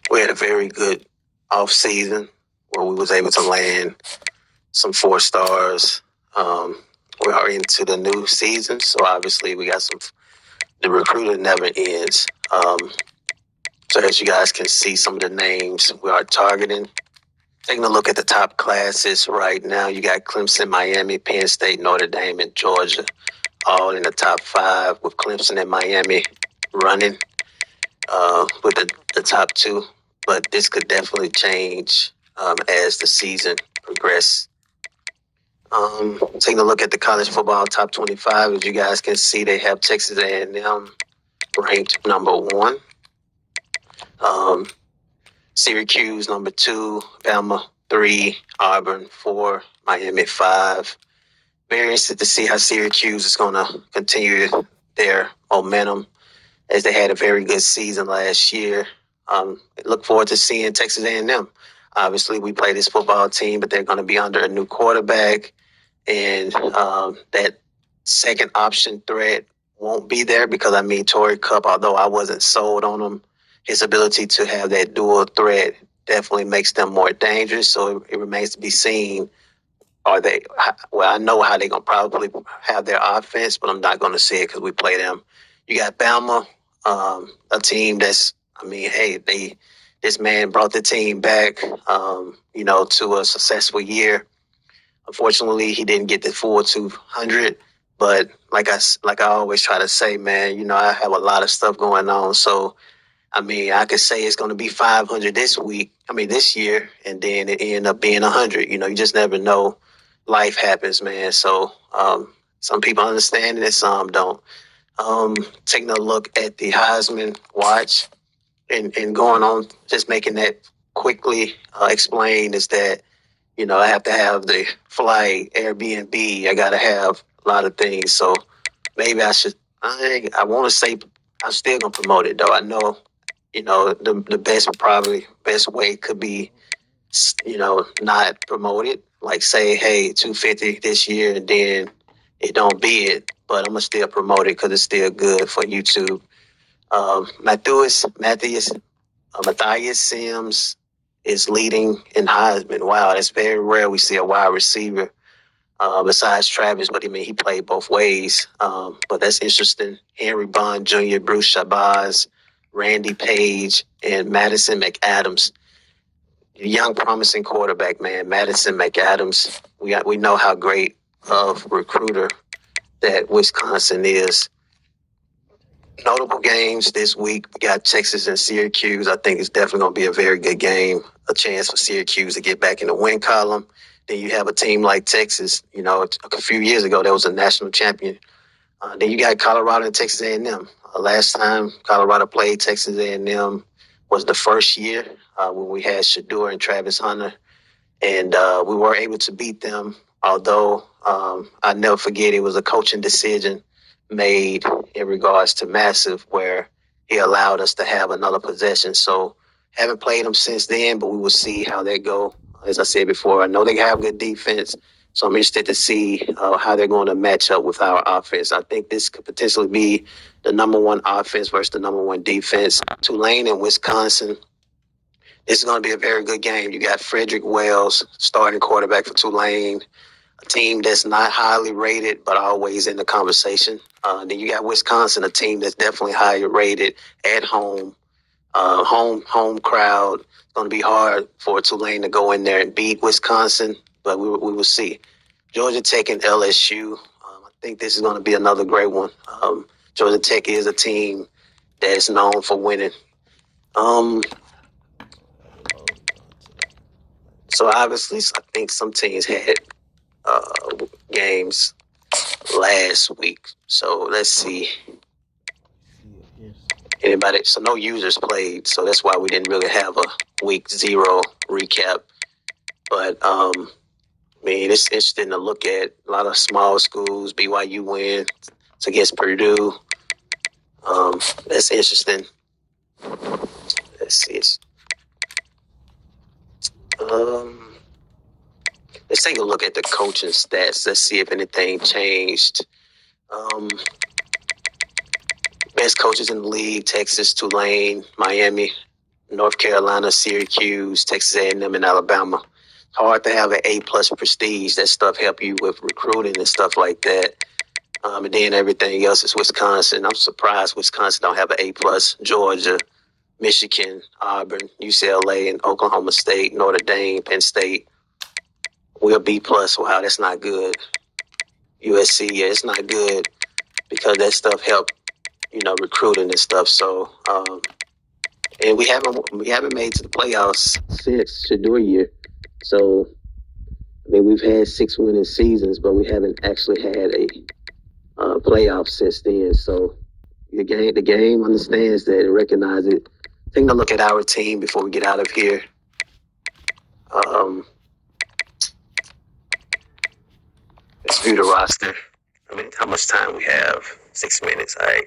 We had a very good off season where we was able to land some 4 stars. We are into the new season, so obviously we got some. The recruiting never ends. So as you guys can see, some of the names we are targeting. Taking a look at the top classes right now, you got Clemson, Miami, Penn State, Notre Dame, and Georgia, all in the top 5, with Clemson and Miami running with the top 2. But this could definitely change as the season progresses. Taking a look at the college football top 25, as you guys can see, they have Texas A&M ranked number 1. Syracuse number 2, Bama 3, Auburn 4, Miami 5. Very interested to see how Syracuse is going to continue their momentum, as they had a very good season last year. Look forward to seeing Texas A&M. Obviously, we play this football team, but they're going to be under a new quarterback, and that second option threat won't be there because, Torrey Cup, although I wasn't sold on him, his ability to have that dual threat definitely makes them more dangerous. So it remains to be seen. Are they? Well, I know how they're gonna probably have their offense, but I'm not gonna see it because we play them. You got Bama, a team that's. This man brought the team back, to a successful year. Unfortunately, he didn't get the full 200. But like I always try to say, man, I have a lot of stuff going on, so. I could say it's going to be 500 this year, and then it end up being 100. You just never know. Life happens, man. So some people understand it and some don't. Taking a look at the Heisman watch and going on, just making that quickly explain is that, I have to have the flight, Airbnb. I got to have a lot of things. So maybe I should, I want to say I'm still going to promote it, though. I know the best way could be, not promote it. Like say, hey, 250 this year, and then it don't be it. But I'm gonna still promote it because it's still good for YouTube. Matthias Sims is leading in Heisman. Wow, that's very rare. We see a wide receiver besides Travis, but he played both ways. But that's interesting. Henry Bond Jr., Bruce Shabazz, Randy Page, and Madison McAdams. Young, promising quarterback, man. Madison McAdams. We know how great of recruiter that Wisconsin is. Notable games this week. We got Texas and Syracuse. I think it's definitely going to be a very good game. A chance for Syracuse to get back in the win column. Then you have a team like Texas. A few years ago, there was a national champion. Then you got Colorado and Texas A&M. Last time Colorado played Texas A&M was the first year when we had Shador and Travis Hunter, and we were able to beat them. Although I never forget, it was a coaching decision made in regards to Massive, where he allowed us to have another possession. So haven't played them since then, but we will see how they go. As I said before, I know they have good defense. So I'm interested to see how they're going to match up with our offense. I think this could potentially be the number 1 offense versus the number 1 defense. Tulane and Wisconsin. This is going to be a very good game. You got Frederick Wells, starting quarterback for Tulane, a team that's not highly rated but always in the conversation. Then you got Wisconsin, a team that's definitely higher rated at home. Home crowd. It's going to be hard for Tulane to go in there and beat Wisconsin, but we will see. Georgia Tech and LSU. I think this is going to be another great one. Georgia Tech is a team that is known for winning. So obviously, I think some teams had games last week. So let's see. Anybody? So no users played. So that's why we didn't really have a week 0 recap. But it's interesting to look at. A lot of small schools. BYU win against Purdue. That's interesting. Let's see. Let's take a look at the coaching stats. Let's see if anything changed. Best coaches in the league: Texas, Tulane, Miami. North Carolina, Syracuse, Texas A&M, and Alabama. Hard to have an A+ prestige. That stuff help you with recruiting and stuff like that. And then everything else is Wisconsin. I'm surprised Wisconsin don't have an A+. Georgia, Michigan, Auburn, UCLA, and Oklahoma State, Notre Dame, Penn State. We're B+. Wow, that's not good. USC, yeah, it's not good because that stuff help, recruiting and stuff. So, and we haven't made to the playoffs since Shador year. So, I mean, we've had 6 winning seasons, but we haven't actually had a playoff since then. So, the game understands that and recognizes it. Taking a look at our team before we get out of here. Let's view the roster. I mean, how much time we have? 6 minutes. All right.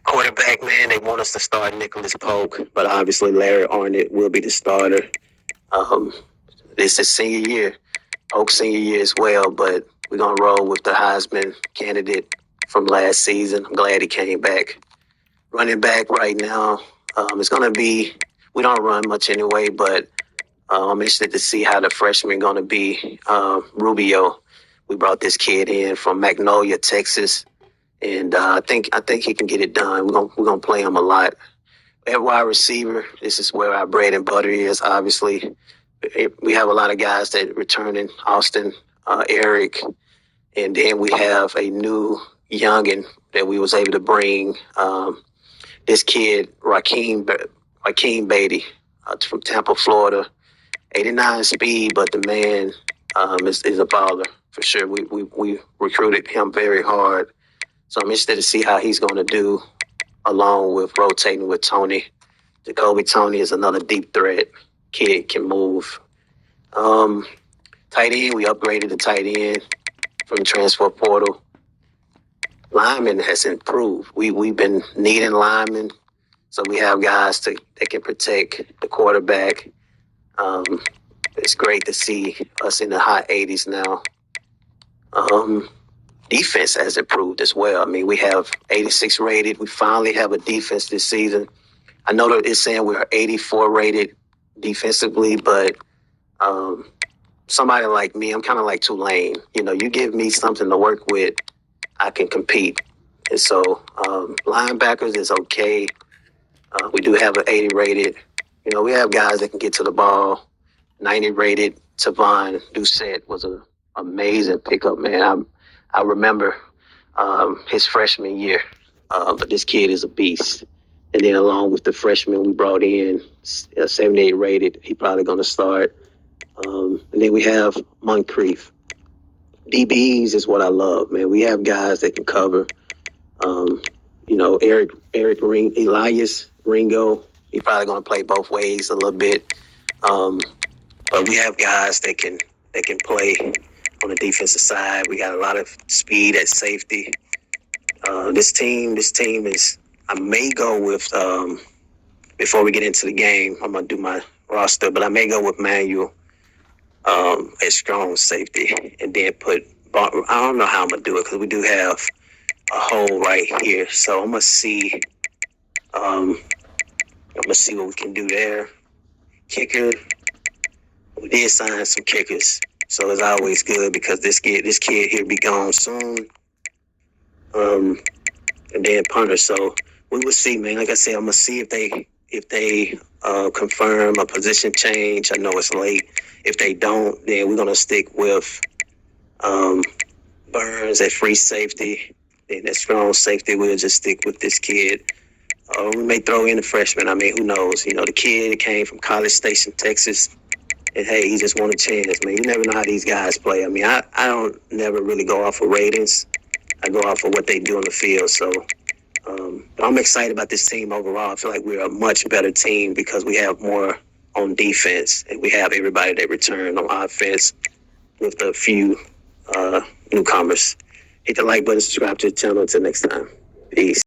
Quarterback, man, they want us to start Nicholas Polk, but obviously Larry Arnett will be the starter. This is senior year, Polk's senior year as well, but we're going to roll with the Heisman candidate from last season. I'm glad he came back. Running back right now, it's going to be, we don't run much anyway, but I'm interested to see how the freshman going to be. Rubio, we brought this kid in from Magnolia, Texas. And I think he can get it done. We're gonna play him a lot. At wide receiver, this is where our bread and butter is. Obviously, we have a lot of guys that returning. Austin, Eric, and then we have a new youngin that we was able to bring. This kid, Rakeem Beatty, from Tampa, Florida. 89 speed, but the man is a baller for sure. We recruited him very hard. So I'm interested to see how he's going to do along with rotating with Tony. Jacoby Tony is another deep threat. Kid can move. Tight end, we upgraded the tight end from the transfer portal. Lineman has improved. We've been needing linemen, so we have guys that can protect the quarterback. It's great to see us in the high 80s now. Defense has improved as well. I mean, we have 86 rated. We finally have a defense this season. I know that it's saying we're 84 rated defensively, but somebody like me, I'm kind of like Tulane. You give me something to work with, I can compete. And so linebackers is okay. We do have an 80 rated. We have guys that can get to the ball. 90 rated Tavon Doucette was an amazing pickup, man. I remember his freshman year, but this kid is a beast. And then along with the freshman we brought in, 78 rated, he probably going to start. And then we have Moncrief. DBs is what I love, man. We have guys that can cover. Elias Ringo, he probably going to play both ways a little bit. But we have guys that can play on the defensive side. We got a lot of speed at safety. This team is, I may go with, before we get into the game, I'm going to do my roster, but I may go with Manuel at strong safety and then I don't know how I'm going to do it because we do have a hole right here. So I'm going to see what we can do there. Kicker, we did sign some kickers. So it's always good because this kid here be gone soon. And then punter. So we will see, man. Like I said, I'm gonna see if they confirm a position change. I know it's late. If they don't, then we're gonna stick with Burns at free safety. Then at strong safety, we'll just stick with this kid. We may throw in a freshman. I mean, who knows? The kid came from College Station, Texas. And hey, he just won a chance, man. You never know how these guys play. I mean, I don't never really go off of ratings. I go off of what they do on the field. So I'm excited about this team overall. I feel like we're a much better team because we have more on defense and we have everybody that returned on offense with a few newcomers. Hit the like button, subscribe to the channel. Until next time. Peace.